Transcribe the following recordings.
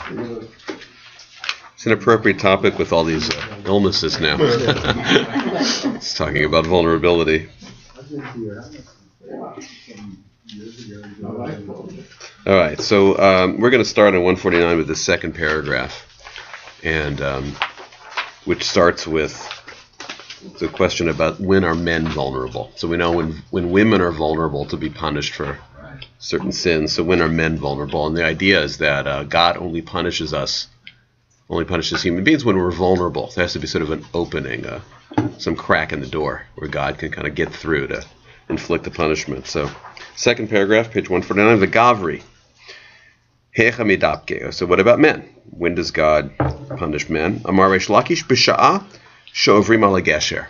It's an appropriate topic with all these illnesses now. It's talking about vulnerability. All right, so we're going to start on 149 with the second paragraph, and which starts with the question about when are men vulnerable. So we know when women are vulnerable to be punished for certain sins. So when are men vulnerable? And the idea is that God only punishes human beings when we're vulnerable. There has to be sort of an opening, some crack in the door where God can kind of get through to inflict the punishment. So second paragraph, page 149, the Gavri. So what about men? When does God punish men? Amar Reish Lakish b'sha'a she'ovrim al gesher.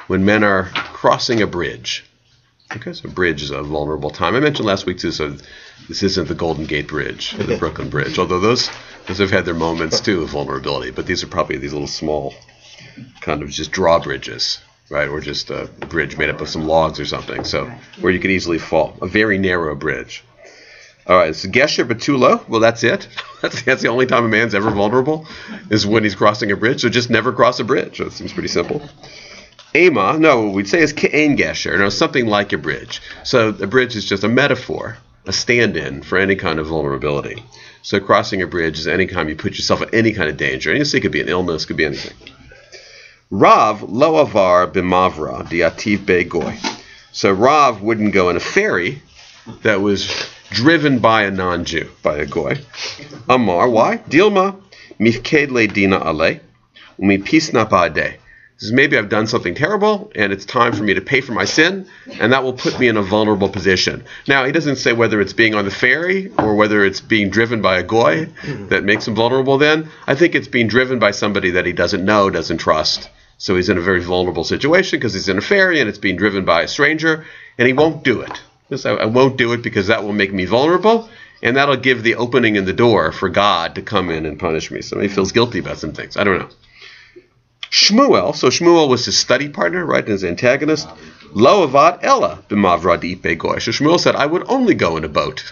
When men are crossing a bridge. Okay, so a bridge is a vulnerable time. I mentioned last week too, so this isn't the Golden Gate Bridge or the Brooklyn Bridge, although those have had their moments too of vulnerability, but these are probably these little small kind of just drawbridges, right, or just a bridge made up of some logs or something, so where you could easily fall. A very narrow bridge. All right, so Gesher Betulo, well, that's it. That's the only time a man's ever vulnerable is when he's crossing a bridge, so just never cross a bridge. That seems pretty simple. Ema, no, what we'd say is Ke'en Gesher, no, something like a bridge. So a bridge is just a metaphor, a stand-in for any kind of vulnerability. So crossing a bridge is any time you put yourself in any kind of danger. And you see it could be an illness, could be anything. Rav lo avar b'mavra diativ be'goy. So Rav wouldn't go in a ferry that was driven by a non-Jew, by a goy. Amar, why? Dilma mifked le dina ale umi pisna ba'adeh. Says, maybe I've done something terrible, and it's time for me to pay for my sin, and that will put me in a vulnerable position. Now, he doesn't say whether it's being on the ferry or whether it's being driven by a goy that makes him vulnerable then. I think it's being driven by somebody that he doesn't know, doesn't trust. So he's in a very vulnerable situation because he's in a ferry, and it's being driven by a stranger, and he won't do it. I won't do it because that will make me vulnerable, and that'll give the opening in the door for God to come in and punish me. So he feels guilty about some things. I don't know. Shmuel, so Shmuel was his study partner, right, his antagonist. Lo avad ella b'mavra di'ipei goy. So Shmuel said, I would only go in a boat,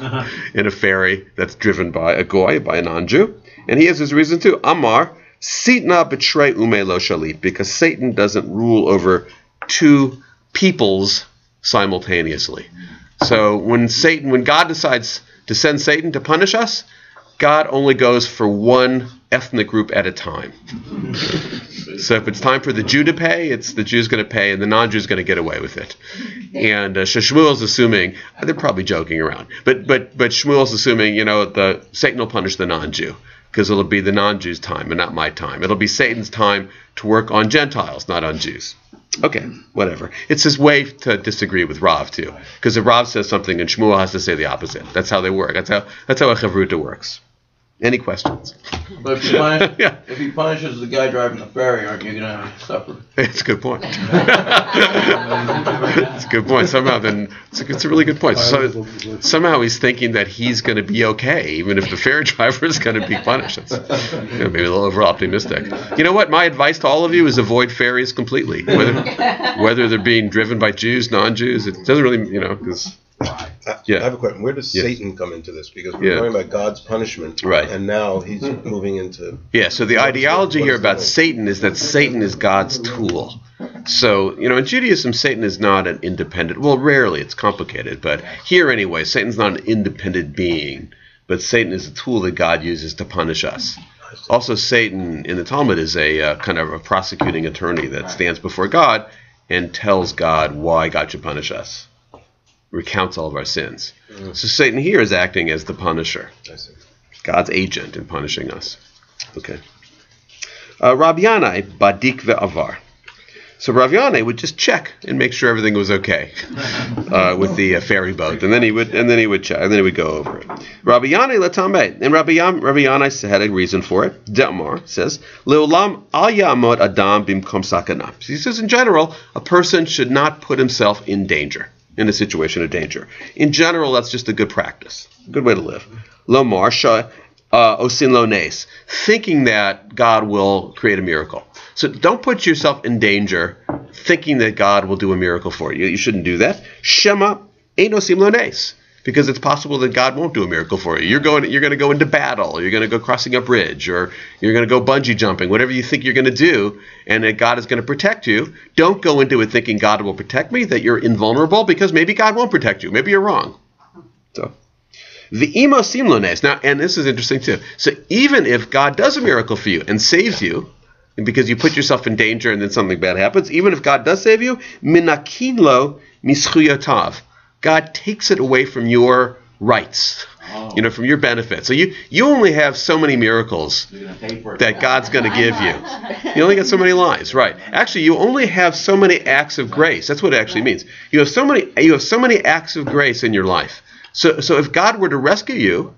in a ferry that's driven by a goy, by a non-Jew. And he has his reason too. Amar, sitna b'trei ume lo shalit, because Satan doesn't rule over two peoples simultaneously. So when God decides to send Satan to punish us, God only goes for one ethnic group at a time. So if it's time for the Jew to pay, it's the Jew's going to pay, and the non-Jew's going to get away with it. And Shmuel's assuming, they're probably joking around, but Shmuel's assuming, Satan will punish the non-Jew because it'll be the non-Jew's time and not my time. It'll be Satan's time to work on Gentiles, not on Jews. Okay, whatever. It's his way to disagree with Rav too, because if Rav says something and Shmuel has to say the opposite. That's how they work. That's how a chavruta works. Any questions? But if he punishes the guy driving the ferry, aren't you going to suffer? It's a good point. It's a good point. Somehow, then it's a really good point. So, somehow he's thinking that he's going to be okay, even if the ferry driver is going to be punished. It's maybe a little over optimistic. You know what? My advice to all of you is avoid ferries completely, whether they're being driven by Jews, non-Jews. It doesn't really, because. I have a question. Where does Satan come into this? Because we're talking about God's punishment, right? And now he's moving into... Yeah, so the ideology here about Satan is that Satan is God's tool. So, in Judaism, Satan is not an independent... Well, rarely, it's complicated, but here anyway, Satan's not an independent being, but Satan is a tool that God uses to punish us. Also, Satan, in the Talmud, is a kind of a prosecuting attorney that stands before God and tells God why God should punish us. Recounts all of our sins. So Satan here is acting as the punisher. God's agent in punishing us. Okay. Rabbi Yanai badik ve'avar. So Rav Yanai would just check and make sure everything was okay with the ferry boat, and then he would check, and then he would go over it. Rabbi Yanai latameh, and Rabbi Yanai had a reason for it. De'amar says, Leolam al ya'amod adam bimkom sakana. He says, in general, a person should not put himself in danger, in a situation of danger. In general, that's just a good practice, a good way to live. Lomar sha osin lo nes, thinking that God will create a miracle. So don't put yourself in danger thinking that God will do a miracle for you. You shouldn't do that. Shema ein osim lo nes. because it's possible that God won't do a miracle for you. You're going to go into battle, or you're going to go crossing a bridge, or you're going to go bungee jumping, whatever you think you're going to do, and that God is going to protect you. Don't go into it thinking God will protect me, that you're invulnerable, because maybe God won't protect you. Maybe you're wrong. So, V'imo simlones. Now, and this is interesting too. So even if God does a miracle for you and saves you, because you put yourself in danger and then something bad happens, even if God does save you, minakinlo mischuyotav. God takes it away from your rights, from your benefit. So you only have so many miracles that God's going to give you. You only get so many lives, right? Actually, you only have so many acts of grace. That's what it actually means. You have so many acts of grace in your life. So if God were to rescue you,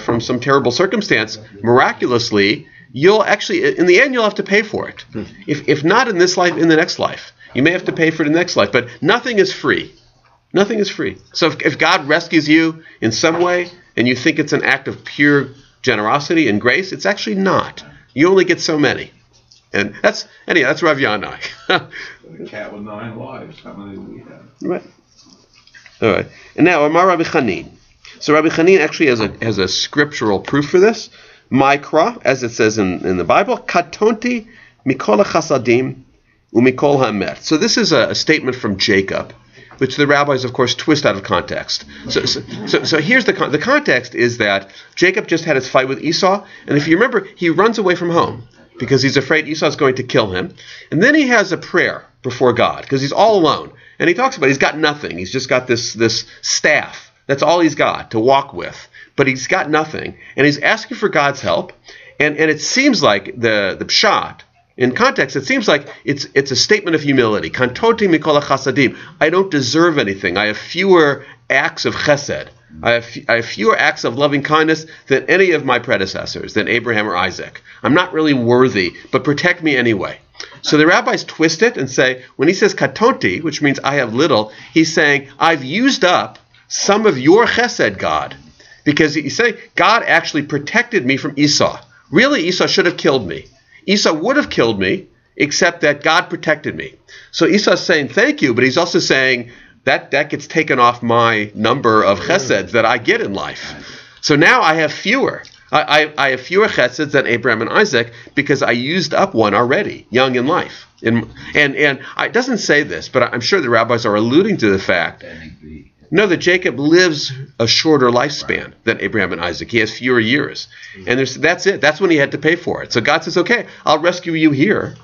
from some terrible circumstance, miraculously, you'll actually, in the end, you'll have to pay for it. If not in this life, in the next life. You may have to pay for it in the next life, but nothing is free. Nothing is free. So if God rescues you in some way, and you think it's an act of pure generosity and grace, it's actually not. You only get so many. And that's Rav Yanai. The cat with 9 lives. How many do we have? Right. All right. And now, Amar Rabbi Chanin. So Rabbi Chanin actually has a scriptural proof for this. Mikra, as it says in the Bible, katonti mikol chasadim umikol ha'emet. So this is a statement from Jacob, which the rabbis, of course, twist out of context. So here's the context is that Jacob just had his fight with Esau, and if you remember, he runs away from home because he's afraid Esau's going to kill him. And then he has a prayer before God because he's all alone. And he talks about he's got nothing. He's just got this staff. That's all he's got to walk with. But he's got nothing. And he's asking for God's help. And it seems like the pshat, in context, it seems like it's a statement of humility. Kantoti mikol chasadim. I don't deserve anything. I have fewer acts of chesed. I have fewer acts of loving kindness than any of my predecessors, than Abraham or Isaac. I'm not really worthy, but protect me anyway. So the rabbis twist it and say, when he says katonti, which means I have little, he's saying, I've used up some of your chesed, God. Because he's saying, God actually protected me from Esau. Really, Esau should have killed me. Esau would have killed me, except that God protected me. So Esau's saying thank you, but he's also saying that gets taken off my number of cheseds that I get in life. So now I have fewer. I have fewer cheseds than Abraham and Isaac because I used up one already, young in life. And it doesn't say this, but I'm sure the rabbis are alluding to the fact that Jacob lives a shorter lifespan than Abraham and Isaac. He has fewer years. And that's it. That's when he had to pay for it. So God says, okay, I'll rescue you here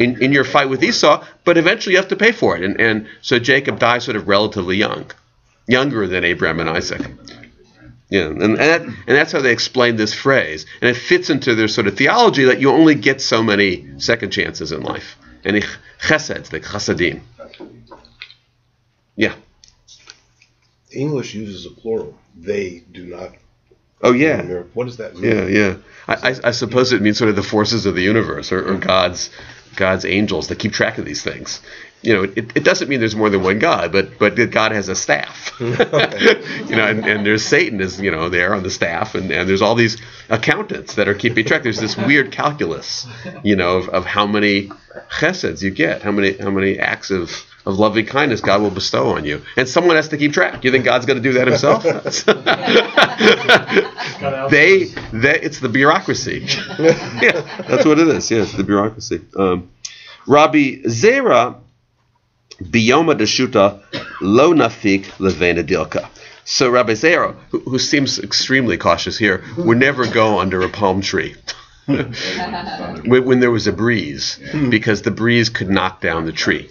in your fight with Esau, but eventually you have to pay for it. And so Jacob dies sort of relatively young, younger than Abraham and Isaac. Yeah, and that's how they explain this phrase. And it fits into their sort of theology that you only get so many second chances in life. And chesed, the chasadim. Yeah. English uses a plural. They do not. Oh, yeah. What does that mean? Yeah. I suppose it means sort of the forces of the universe or God's angels that keep track of these things. It doesn't mean there's more than one God, but God has a staff. And there's Satan is, there on the staff, and there's all these accountants that are keeping track. There's this weird calculus, of how many cheseds you get, how many acts of loving kindness God will bestow on you. And someone has to keep track. You think God's going to do that himself? It's the bureaucracy. Yeah, that's what it is. Yeah, it's the bureaucracy. Rabbi Zera biyoma deshuta lo nafik levena dilka. So Rabbi Zera, who seems extremely cautious here, would never go under a palm tree when there was a breeze, because the breeze could knock down the tree.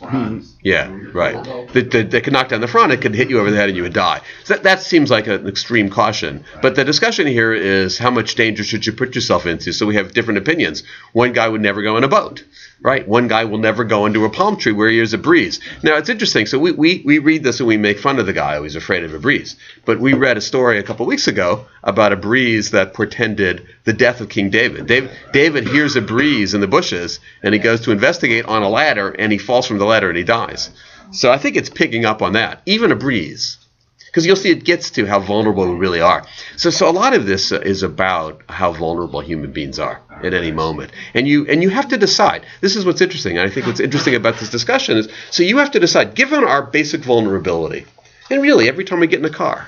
Yeah, right. They could knock down the front, it could hit you over the head and you would die. So that seems like an extreme caution. But the discussion here is how much danger should you put yourself into? So we have different opinions. One guy would never go in a boat. Right, one guy will never go into a palm tree where there's a breeze. Now it's interesting. So we read this and we make fun of the guy who's afraid of a breeze. But we read a story a couple weeks ago about a breeze that portended the death of King David. David hears a breeze in the bushes and he goes to investigate on a ladder and he falls from the ladder and he dies. So I think it's picking up on that, even a breeze. Because you'll see it gets to how vulnerable we really are. So a lot of this is about how vulnerable human beings are at any moment. And you have to decide. This is what's interesting. I think what's interesting about this discussion is, so you have to decide, given our basic vulnerability, and really every time we get in a car,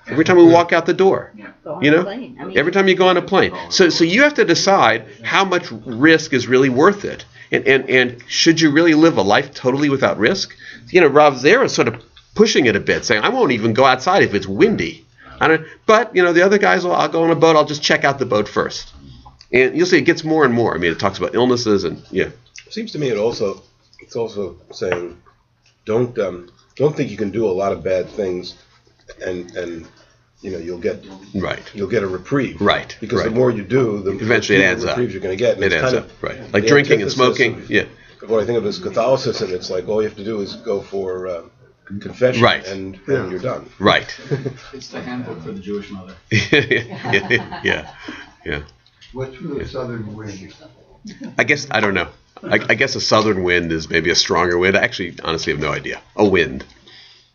Every time we walk out the door. Go on You a know? plane. I mean, Every time you go on a plane. So you have to decide how much risk is really worth it. And should you really live a life totally without risk? Rav Zera is sort of pushing it a bit, saying, I won't even go outside if it's windy. But, the other guys, I'll go on a boat, I'll just check out the boat first. And you'll see it gets more and more. I mean, it talks about illnesses and, It seems to me it's also saying, don't think you can do a lot of bad things and you'll get a reprieve. Right. Because the more you do, the eventually it adds up. Reprieves you're going to get. And it adds up, right. Like drinking and smoking. What I think of as Catholicism, it's like all you have to do is go for confession, right. and you're done. Right. It's the handbook for the Jewish mother. Yeah. What's the southern wind? I guess, I don't know. I guess a southern wind is maybe a stronger wind. I actually honestly have no idea. A wind.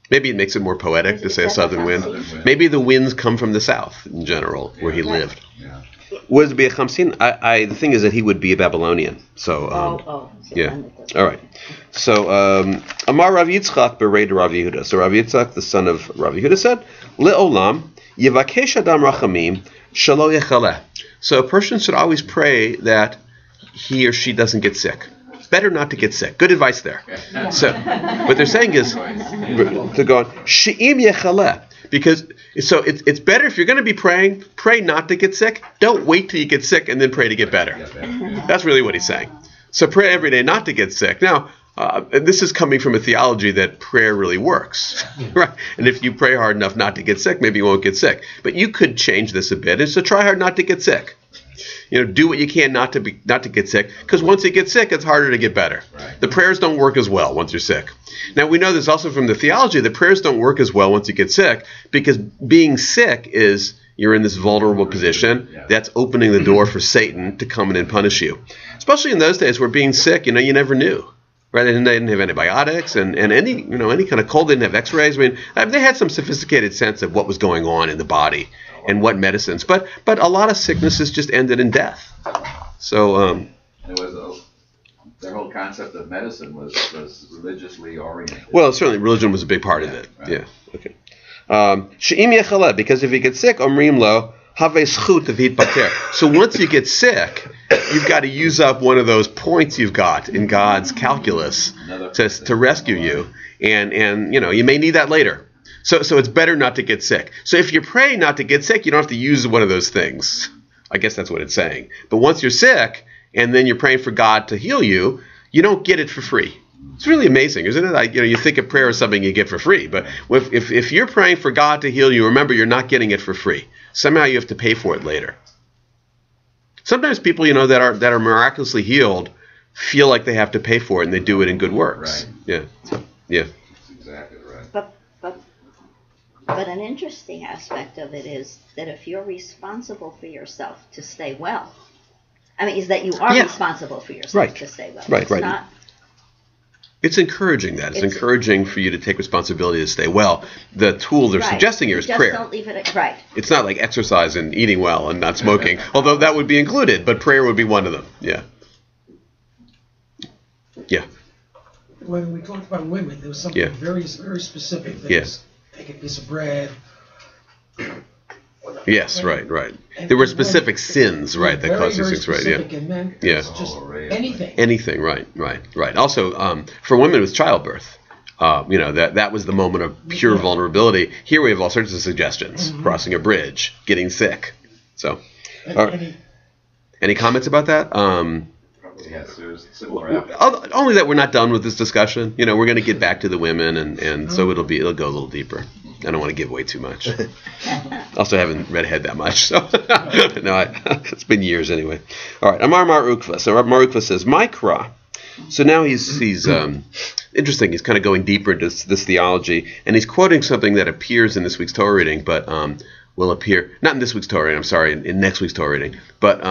Maybe it makes it more poetic to say a southern wind. Maybe the winds come from the south in general, where he lived. Yeah. Would it be a Chamsin? The thing is that he would be a Babylonian. So, yeah. All right. So, Amar Rav Yitzchak bereid Rav Yehuda. So Rav Yitzchak, the son of Rav Yehuda, said, Le'olam yivakesh adam rachamim shelo yechaleh. So a person should always pray that he or she doesn't get sick. It's better not to get sick. Good advice there. So what they're saying is to go on, she'im yechaleh. Because it's better if you're going to be praying, pray not to get sick. Don't wait till you get sick and then pray to get better. That's really what he's saying. So pray every day not to get sick. Now, this is coming from a theology that prayer really works, right? And if you pray hard enough not to get sick, maybe you won't get sick. But you could change this a bit. And so try hard not to get sick. Do what you can not to get sick, because once you get sick, it's harder to get better. Right. The prayers don't work as well once you're sick. Now, we know this also from the theology that prayers don't work as well once you get sick, because being sick is you're in this vulnerable position that's opening the door for Satan to come in and punish you. Especially in those days where being sick, you never knew. Right? They didn't have antibiotics and any kind of cold, didn't have x-rays. I mean, they had some sophisticated sense of what was going on in the body and what medicines. But a lot of sicknesses just ended in death. So it was their whole concept of medicine was religiously oriented. Well, certainly religion was a big part of it. Right. Yeah. Okay. She'im yechaleh, because if you get sick, omrim lo have schut v'yitpater. So once you get sick, you've got to use up one of those points you've got in God's calculus to rescue you, and you may need that later. So it's better not to get sick. So if you pray not to get sick, you don't have to use one of those things. I guess that's what it's saying. But once you're sick, and then you're praying for God to heal you, you don't get it for free. It's really amazing, isn't it? Like, you think a prayer is something you get for free, but if you're praying for God to heal you, remember you're not getting it for free. Somehow you have to pay for it later. Sometimes people, that are miraculously healed feel like they have to pay for it, and they do it in good works. Right. Yeah. So, yeah. That's exactly right. But an interesting aspect of it is that if you're responsible for yourself to stay well, is that you are responsible for yourself to stay well. Right. It's encouraging that. It's encouraging for you to take responsibility to stay well. The tool they're suggesting here is prayer. Don't leave it right. It's not like exercise and eating well and not smoking, although that would be included, but prayer would be one of them. Yeah. Yeah. When we talked about women, there was something very, very specific. Yes. Take a piece of bread. Yes, right. There were specific sins, right, that caused these things, right? Yeah. And men, it's just anything. Anything, right. Also, for women with childbirth, that was the moment of pure vulnerability. Here we have all sorts of suggestions: crossing a bridge, getting sick. So, any comments about that? Yes, there's similar. Only that we're not done with this discussion. We're going to get back to the women, and so it'll go a little deeper. I don't want to give away too much. Also, haven't read ahead that much, so it's been years anyway. All right, Amar Mar Ukva. So Mar Ukva says, Mikra. So now he's interesting. He's kind of going deeper into this theology, and he's quoting something that appears in this week's Torah reading, but will appear not in this week's Torah reading. I'm sorry, in next week's Torah reading, but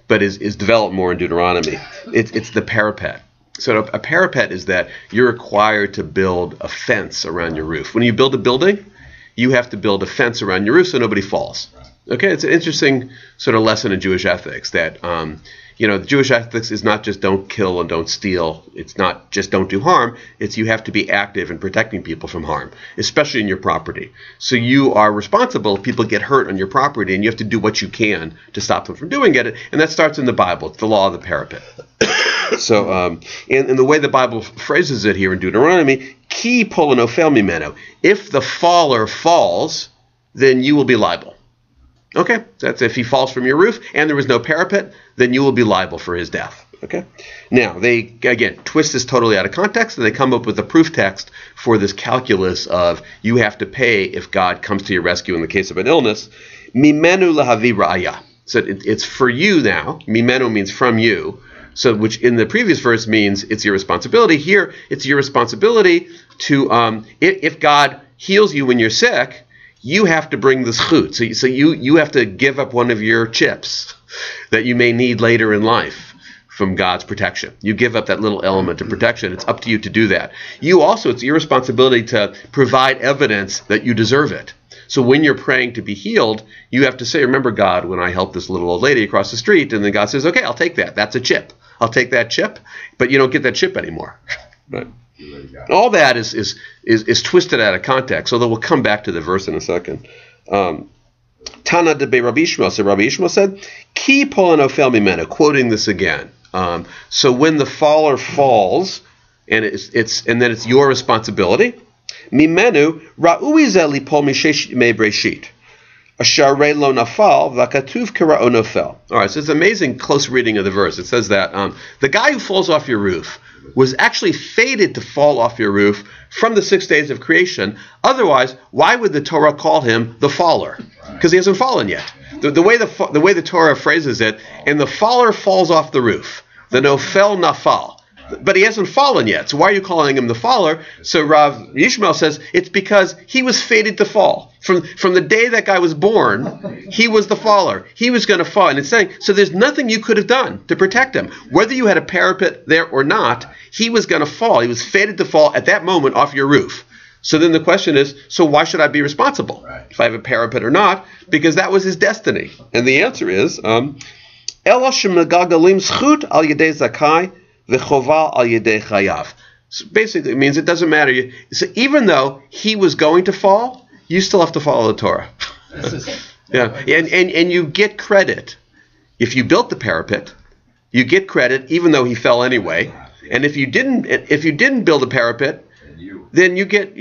but is developed more in Deuteronomy. It's the parapet. So a parapet is that you're required to build a fence around your roof. When you build a building, you have to build a fence around your roof so nobody falls. Okay, it's an interesting sort of lesson in Jewish ethics that the Jewish ethics is not just don't kill and don't steal. It's not just don't do harm. It's you have to be active in protecting people from harm, especially in your property. So you are responsible if people get hurt on your property, and you have to do what you can to stop them from doing it. And that starts in the Bible. It's the law of the parapet. So, in the way the Bible phrases it here in Deuteronomy, ki polonofel mimeno. If the faller falls, then you will be liable. Okay, that's if he falls from your roof and there was no parapet, then you will be liable for his death. Okay. Now they again twist this totally out of context, and they come up with a proof text for this calculus of you have to pay if God comes to your rescue in the case of an illness. Mimenu lahavi ra'aya. So it's for you now. Mimenu means from you. So which in the previous verse means it's your responsibility. Here it's your responsibility to if God heals you when you're sick, you have to bring the zchut. So you have to give up one of your chips that you may need later in life from God's protection. You give up that little element of protection. It's up to you to do that. You also, it's your responsibility to provide evidence that you deserve it. So when you're praying to be healed, you have to say, remember God, when I helped this little old lady across the street, and then God says, okay, I'll take that. That's a chip. I'll take that chip, but you don't get that chip anymore. Right? All that is twisted out of context, although we'll come back to the verse in a second. Tana de Rabbi Ishmael, so Rabbi Ishmael said, Ki polanofel mimena, quoting this again. So when the faller falls, and then it's your responsibility, mimenu ra'ui ze lipol mishesh me breshit. Asharei lo nafal v'katuv kara'o nofel. All right, so it's an amazing close reading of the verse. It says that the guy who falls off your roof was actually fated to fall off your roof from the 6 days of creation. Otherwise, why would the Torah call him the faller? Because he hasn't fallen yet. The way the Torah phrases it, and the faller falls off the roof. The nofel nafal. But he hasn't fallen yet. So why are you calling him the faller? So Rav Yishmael says it's because he was fated to fall. From the day that guy was born, he was the faller. He was going to fall. And it's saying, so there's nothing you could have done to protect him. Whether you had a parapet there or not, he was going to fall. He was fated to fall at that moment off your roof. So then the question is, so why should I be responsible? If I have a parapet or not? Because that was his destiny. And the answer is, Ela shemagagalim zchut al yedei zakai. So basically, it means it doesn't matter. So even though he was going to fall, you still have to follow the Torah. Yeah, and you get credit if you built the parapet. You get credit even though he fell anyway. And if you didn't build a parapet, then you get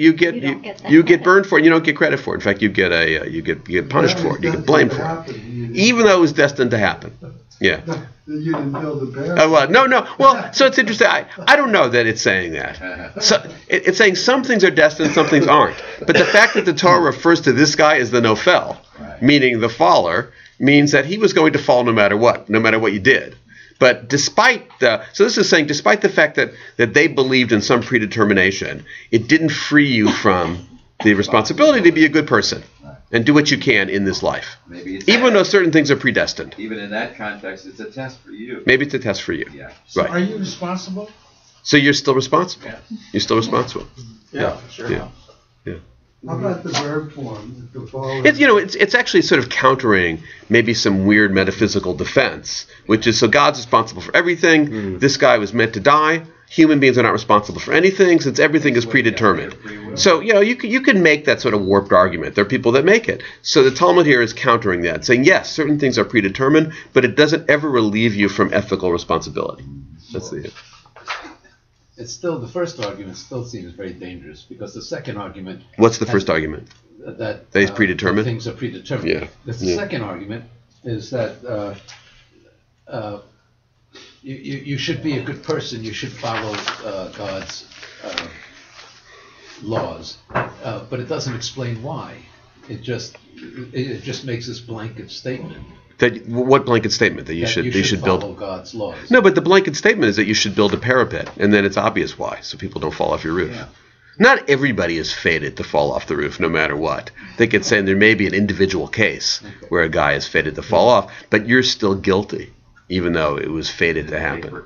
burned for it. You don't get credit for it. In fact, you get punished for it. You get blamed for it, even though it was destined to happen. Yeah. You didn't build the parapet. Well, no. Well, so it's interesting. I don't know that it's saying that. So it's saying some things are destined, some things aren't. But the fact that the Torah refers to this guy as the nofel, meaning the faller, means that he was going to fall no matter what you did. But despite this is saying despite the fact that they believed in some predetermination, it didn't free you from the responsibility to be a good person and do what you can in this life. Even though certain things are predestined. Even in that context, it's a test for you. Maybe it's a test for you. Yeah. So right. Are you responsible? So you're still responsible. Yeah. You're still responsible. Yeah, sure. Yeah. How about the verb form? The fall It's actually sort of countering maybe some weird metaphysical defense, which is so God's responsible for everything. This guy was meant to die. Human beings are not responsible for anything since everything is predetermined. So, you can make that sort of warped argument. There are people that make it. So the Talmud here is countering that, saying, yes, certain things are predetermined, but it doesn't ever relieve you from ethical responsibility. That's the It's still, the first argument still seems very dangerous because the second argument... What's the first argument? That it's predetermined? Things are predetermined. Yeah. The second argument is that you should be a good person. You should follow God's laws, but it doesn't explain why. It just makes this blanket statement. What blanket statement? That you should follow build God's laws. No, but the blanket statement is that you should build a parapet, and then it's obvious why, so people don't fall off your roof. Yeah. Not everybody is fated to fall off the roof, no matter what. They could say there may be an individual case where a guy is fated to fall off, but you're still guilty, even though it was fated to happen.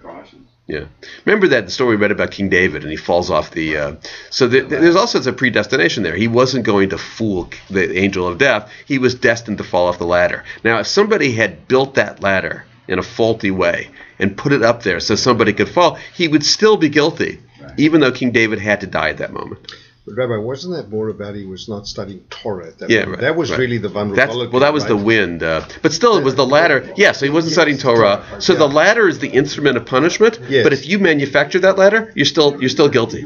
Yeah. Remember that story we read about King David, and he falls off the... So there's also a predestination there. He wasn't going to fool the angel of death. He was destined to fall off the ladder. Now, if somebody had built that ladder in a faulty way and put it up there so somebody could fall, he would still be guilty, even though King David had to die at that moment. But Rabbi, wasn't that more about he was not studying Torah at that moment? Right, that was really the vulnerability. That was the wind. But still, it was the ladder. Yeah, so he wasn't studying Torah. So the ladder is the instrument of punishment. Yes. But if you manufacture that ladder, you're still guilty,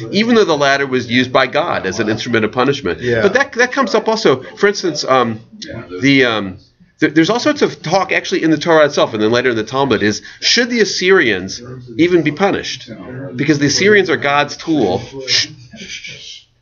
even though the ladder was used by God as an instrument of punishment. Yeah. But that comes up also. For instance, there's all sorts of talk actually in the Torah itself, and then later in the Talmud, is should the Assyrians even be punished? Because the Assyrians are God's tool.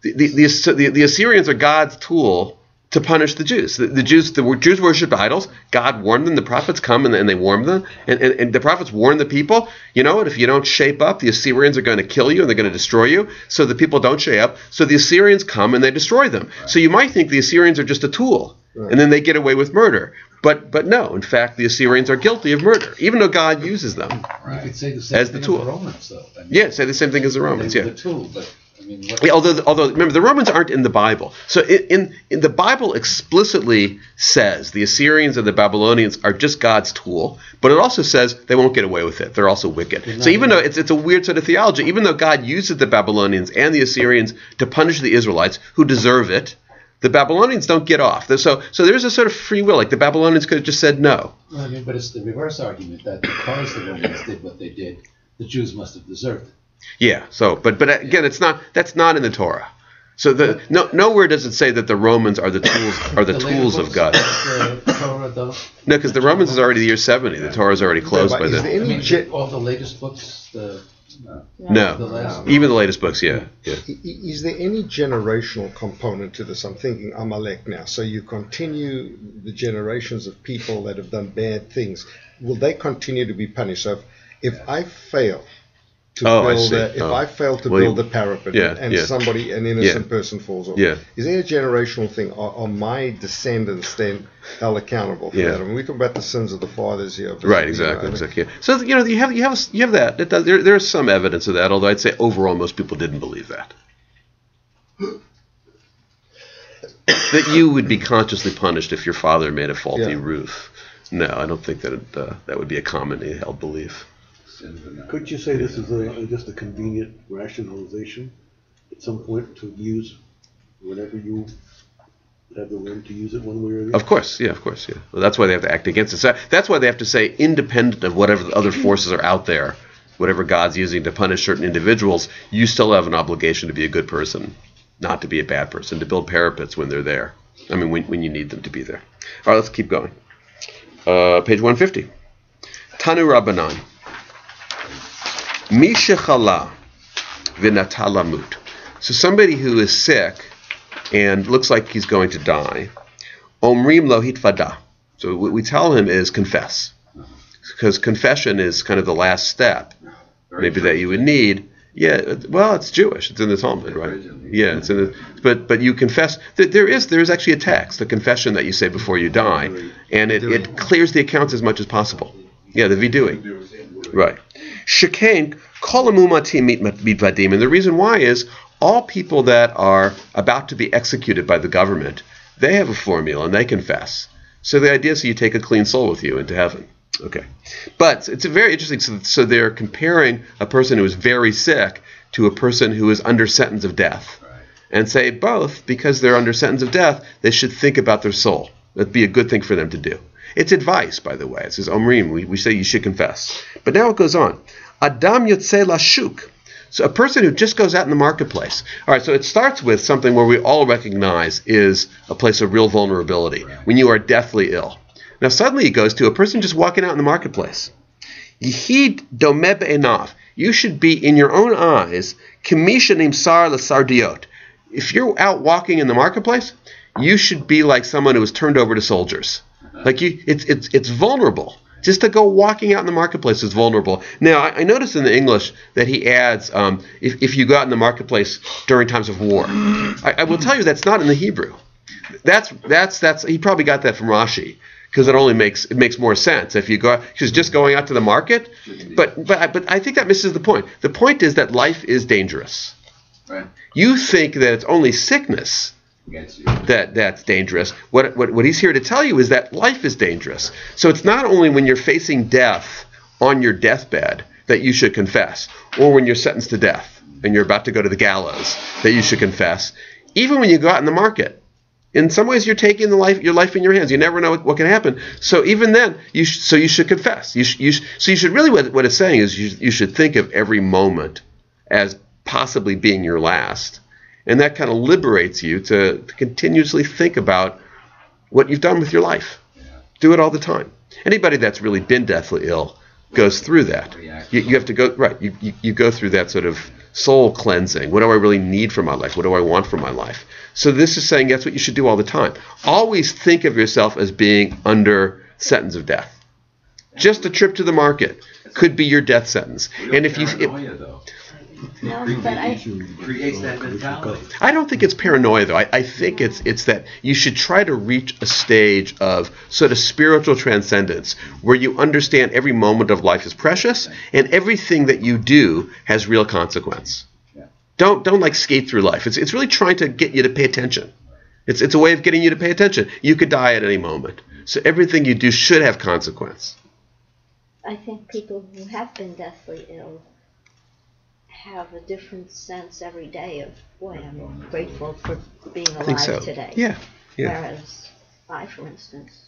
The Assyrians are God's tool to punish the Jews. The Jews worship idols. God warned them. The prophets come and they warn them. And the prophets warn the people, you know what, if you don't shape up, the Assyrians are going to kill you and they're going to destroy you. So the people don't shape up. So the Assyrians come and they destroy them. So you might think the Assyrians are just a tool. And then they get away with murder. But no, in fact, the Assyrians are guilty of murder, even though God uses them You could say the same as thing the tool. As the Romans, though. I mean, say the same thing as the Romans, the tool, but I mean, although remember, the Romans aren't in the Bible. So in the Bible explicitly says the Assyrians and the Babylonians are just God's tool, but it also says they won't get away with it. They're also wicked. So even though it's a weird sort of theology, even though God uses the Babylonians and the Assyrians to punish the Israelites who deserve it, the Babylonians don't get off. So there's a sort of free will. Like the Babylonians could have just said no. Well, I mean, but it's the reverse argument that because the Romans did what they did, the Jews must have deserved it. Yeah. So, but again, that's not in the Torah. So nowhere does it say that the Romans are the tools of God. No, because the Romans is already the year 70. The Torah is already closed by then. All the latest books. No. Even the latest books, yeah. Is there any generational component to this? I'm thinking Amalek now. So you continue the generations of people that have done bad things. Will they continue to be punished? So if I fail to build the parapet and an innocent person falls off, is there a generational thing? Are my descendants then held accountable for that? I mean, we talk about the sins of the fathers here. Right, exactly. Yeah. So you have that. There's some evidence of that, although I'd say overall most people didn't believe that. That you would be consciously punished if your father made a faulty roof. No, I don't think that that would be a commonly held belief. Could you say this is just a convenient rationalization at some point to use whenever you have the room to use it one way or the other? Of course. Well, that's why they have to act against it. So that's why they have to say, independent of whatever the other forces are out there, whatever God's using to punish certain individuals, you still have an obligation to be a good person, not to be a bad person, to build parapets when they're there. I mean, when you need them to be there. All right, let's keep going. Page 150. Tanu Rabbanan. Mishachala v'natalamut. So somebody who is sick and looks like he's going to die. Omrim lo hitvada. So what we tell him is confess, because confession is kind of the last step, maybe that you would need. Yeah, well, it's Jewish. It's in the Talmud, right? Yeah, it's in the. But you confess. There is actually a text, the confession that you say before you die, and it clears the accounts as much as possible. Yeah, the vidui. Right. Shekain kolamumatim mitvadim, and the reason why is all people that are about to be executed by the government, they have a formula and they confess. So the idea is you take a clean soul with you into heaven. Okay, but it's a very interesting. So they're comparing a person who is very sick to a person who is under sentence of death, and say both, because they're under sentence of death, they should think about their soul. That'd be a good thing for them to do. It's advice, by the way. It says Omrim. We say you should confess. But now it goes on. Adam yotzei lashuk. So a person who just goes out in the marketplace. All right, so it starts with something where we all recognize is a place of real vulnerability, when you are deathly ill. Now suddenly it goes to a person just walking out in the marketplace. Yihid domeh be'enav. You should be in your own eyes, k'misha nimsar l'sardiot. If you're out walking in the marketplace, you should be like someone who was turned over to soldiers. Like it's vulnerable. Just to go walking out in the marketplace is vulnerable. Now, I noticed in the English that he adds, if you go out in the marketplace during times of war. I will tell you that's not in the Hebrew. That's he probably got that from Rashi, because it makes more sense if you go, because just going out to the market. But I think that misses the point. The point is that life is dangerous. Right. You think that it's only sickness that's dangerous. What he's here to tell you is that life is dangerous. So it's not only when you're facing death on your deathbed that you should confess, or when you're sentenced to death and you're about to go to the gallows that you should confess. Even when you go out in the market, in some ways you're taking your life in your hands. You never know what can happen. So even then, you should confess. So you should really, what it's saying is you should think of every moment as possibly being your last. And that kind of liberates you to continuously think about what you've done with your life. Do it all the time. Anybody that's really been deathly ill goes through that. You have to go, right, you go through that sort of soul cleansing. What do I really need for my life? What do I want for my life? So this is saying that's what you should do all the time. Always think of yourself as being under sentence of death. Just a trip to the market could be your death sentence. And if you... No, but creates that mentality. I don't think it's paranoia, though. I think it's that you should try to reach a stage of sort of spiritual transcendence where you understand every moment of life is precious and everything that you do has real consequence. Yeah. Don't like skate through life. It's really trying to get you to pay attention. It's a way of getting you to pay attention. You could die at any moment. So everything you do should have consequence. I think people who have been deathly ill have a different sense every day of, boy, I'm grateful for being alive today. Yeah. Whereas I, for instance,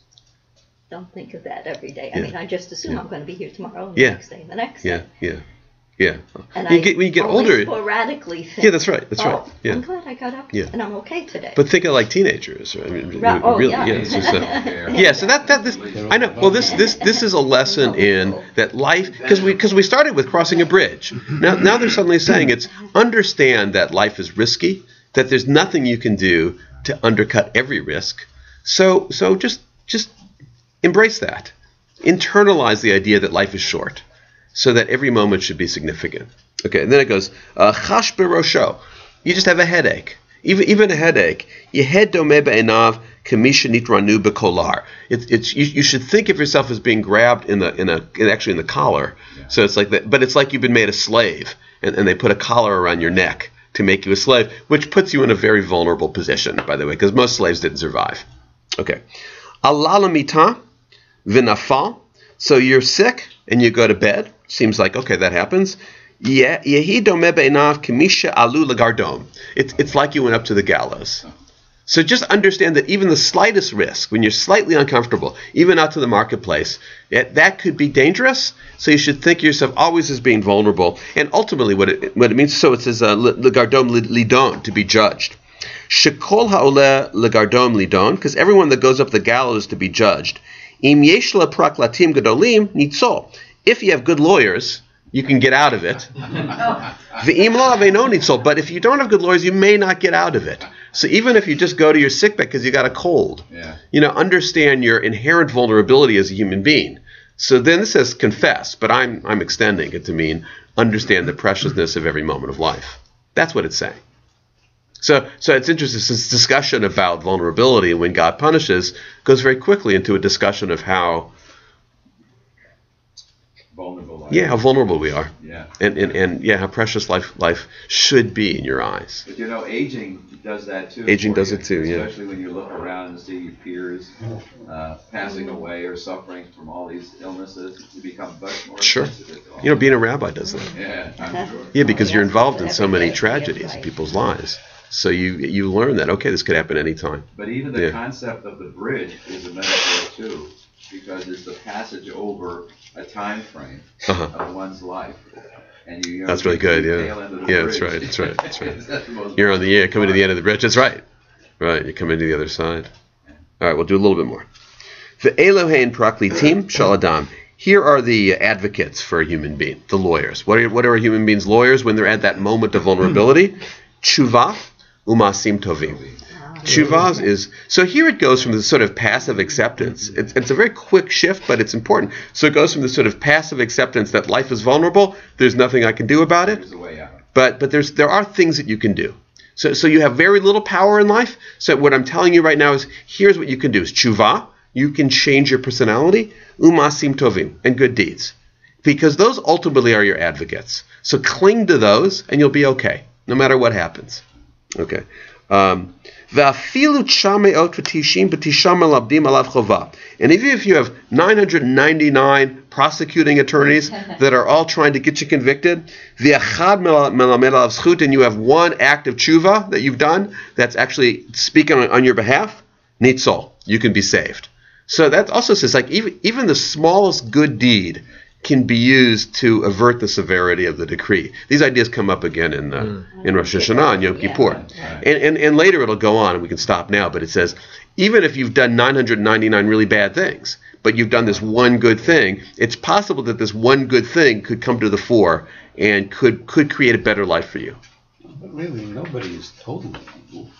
don't think of that every day. I mean, I just assume I'm going to be here tomorrow and the next day and the next day. Yeah. And when you get older, sporadically think, that's right. Yeah. I'm glad I got up and I'm okay today. But think of like teenagers. I mean, really, So this I know. Well, this is a lesson in that life, because we started with crossing a bridge. Now they're suddenly saying it's understand that life is risky, that there's nothing you can do to undercut every risk. So just embrace that. Internalize the idea that life is short, so that every moment should be significant. Okay, and then it goes, chash berosho. You just have a headache. Even a headache. Yehed domeh be'enav kamisha nitranu bekolar. You should think of yourself as being grabbed in the collar. Yeah. So it's like that, but it's like you've been made a slave, and they put a collar around your neck to make you a slave, which puts you in a very vulnerable position, by the way, because most slaves didn't survive. Okay. Alalamita vinafal. So you're sick and you go to bed. Seems like, okay, that happens. It's like you went up to the gallows. So just understand that even the slightest risk, when you're slightly uncomfortable, even out to the marketplace, that could be dangerous. So you should think of yourself always as being vulnerable. And ultimately what it means, so it says, legardom lidon, to be judged. Shekol ha'oleh legardom lidon, because everyone that goes up the gallows to be judged. Im yeshla praklatim gadolim nitzol. If you have good lawyers, you can get out of it. V'im la ve'no nitzol. But if you don't have good lawyers, you may not get out of it. So even if you just go to your sickbed because you got a cold, understand your inherent vulnerability as a human being. So then this says confess, but I'm extending it to mean understand the preciousness of every moment of life. That's what it's saying. So it's interesting, this discussion about vulnerability when God punishes goes very quickly into a discussion of how how vulnerable we are. Yeah. And how precious life should be in your eyes. But aging does that too. Aging does it too, Especially when you look around and see peers passing away or suffering from all these illnesses, you become much more sensitive. Being a rabbi does that. Yeah, I'm sure. Yeah, because you're involved in so many tragedies in people's lives. So you learn that, okay, this could happen anytime. But even the concept of the bridge is a metaphor too, because it's the passage over a time frame of one's life. And that's really good, that's right. You're on the coming to the end of the bridge. That's right. Right, you're coming to the other side. All right, we'll do a little bit more. The Elohein Praklitim Shaladam. Here are the advocates for a human being, the lawyers. What are a human being's lawyers when they're at that moment of vulnerability? Tshuva umasim tovim. Tshuva is, so here it goes from the sort of passive acceptance. It's a very quick shift, but it's important. So it goes from the sort of passive acceptance that life is vulnerable, there's nothing I can do about it, but there are things that you can do. So you have very little power in life. So what I'm telling you right now is, here's what you can do. Is tshuva, you can change your personality, umasim tovim, and good deeds. Because those ultimately are your advocates. So cling to those, and you'll be okay, no matter what happens. Okay. And even if you have 999 prosecuting attorneys that are all trying to get you convicted, and you have one act of tshuva that you've done that's actually speaking on your behalf, nitzol, you can be saved. So that also says, like, even the smallest good deed can be used to avert the severity of the decree. These ideas come up again in Rosh Hashanah and Yom Kippur. And later it'll go on, and we can stop now, but it says, even if you've done 999 really bad things, but you've done this one good thing, it's possible that this one good thing could come to the fore and could create a better life for you. But really, nobody is totally evil.